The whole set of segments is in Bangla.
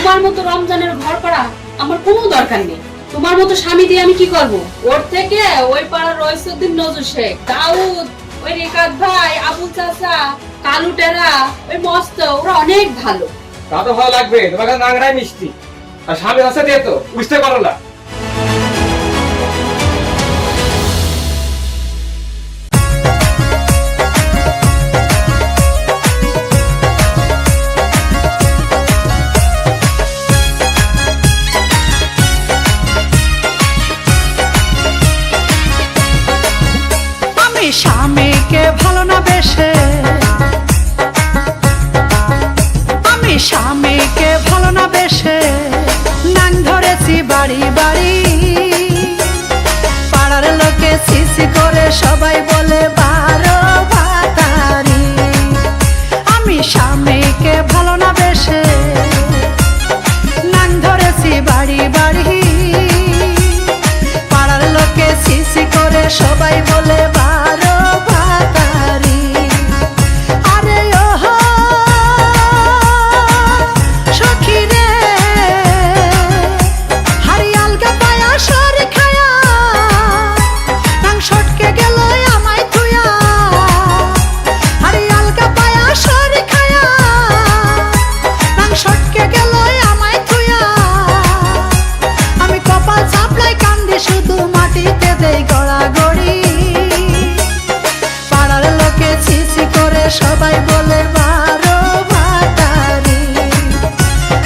তোমার মতো রমজানের ঘর করা আমার কোনো দরকার নেই। তোমার মতো স্বামী দিয়ে আমি কি করব? ওর থেকে ওই পাড়ার রইসুদ্দিন নজরুল শেখ, দাউদ, ওই রেখাত ভাই, আবু চাচা, কালু টেরা, ওই মস্ত, ওরা অনেক ভালো। তা তো ভালো লাগবে, তোমার কাছে নাংরাই মিষ্টি আর স্বামী আছে দিয়ে তো বুঝতে পারো না। স্বামীকে ভালো না বেশে, আমি স্বামীকে ভালো না বেশে নাং ধরেছি বাড়ি বাড়ি। পাড়ার লোকে সিসি করে সবাই বলে বারো ভাতারি। আমি স্বামীকে ভালো না বেশে নাং ধরেছি বাড়ি বাড়ি। পাড়ার লোকে সিসি করে সবাই বলে বারো ভাতারি। আরে ওহ সখী রে, হারিয়ালগা পায়া সর খায়া নাং সটকে গেল আমায় থুয়া। হারিয়ালগা পায়া সর খায়া নাং সটকে গেল আমায় থুয়া। আমি কপাল চাপলাই কান্দি শুধু মাটিতে দেই গড়াগড়ি। পাড়ার লোকে ছিছি করে সবাই বলে বারো ভাতারি।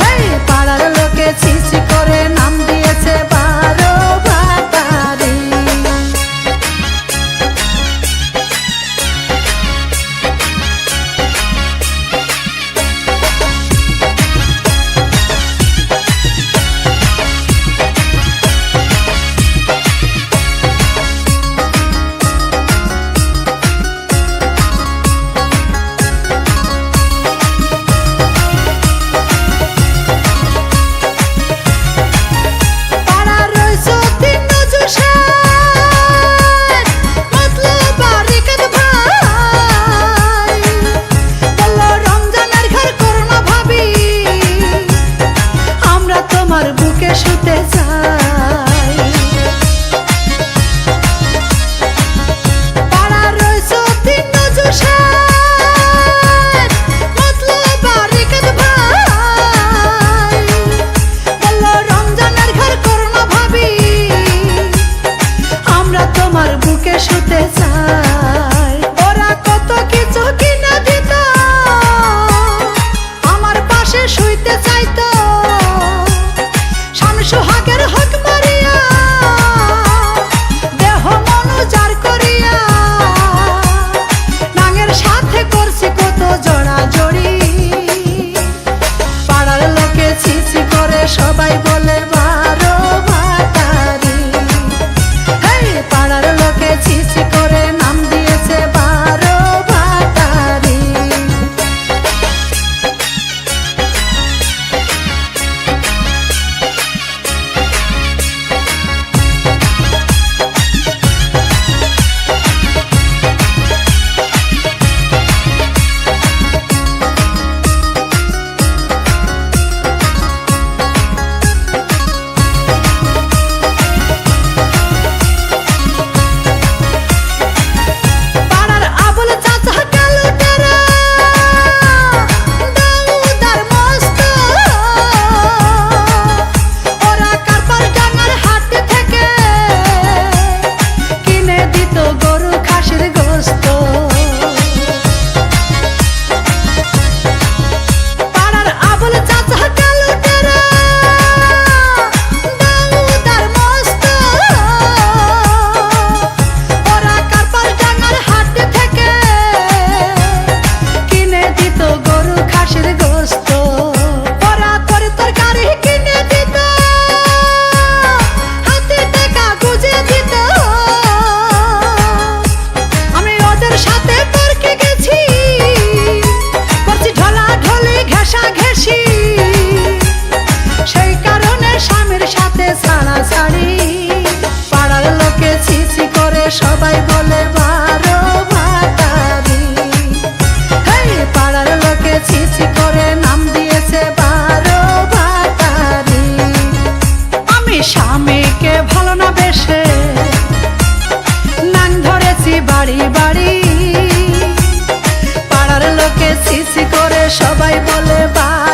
হেই পাড়ার লোকে ছিছি করে নাম দিয়েছে বারো ভাতারি। পাড়ার রইসুদ্দিন নজরুল শেখ, মতলব রেখাত ভাই, বলল রমজানের ঘর করো না ভাবি, আমরা তোমার বুকে শুতে চাই। পাড়ার রইসুদ্দিন নজরুল শেখ, মতলব রেখাত ভাই, বলল রমজানের ঘর করো না ভাবি, আমরা তোমার বুকে শুতে চাই। ওরা কত কিছু কিনে দিত, আমার পাশে শুইতে চাইতো। স্বামী সোহাগের হক মারিয়া, দেহ মন উজাড় করিয়া, নাঙের সাথে করছি কত জড়াজড়ি। পাড়ার লোকে ছিছি করে সবাই বলে বারো ভাতারি। হেই পাড়ার লোকে ছিছি করে নাম দিয়েছে বারো ভাতারি। সিসি করে সবাই বলে বা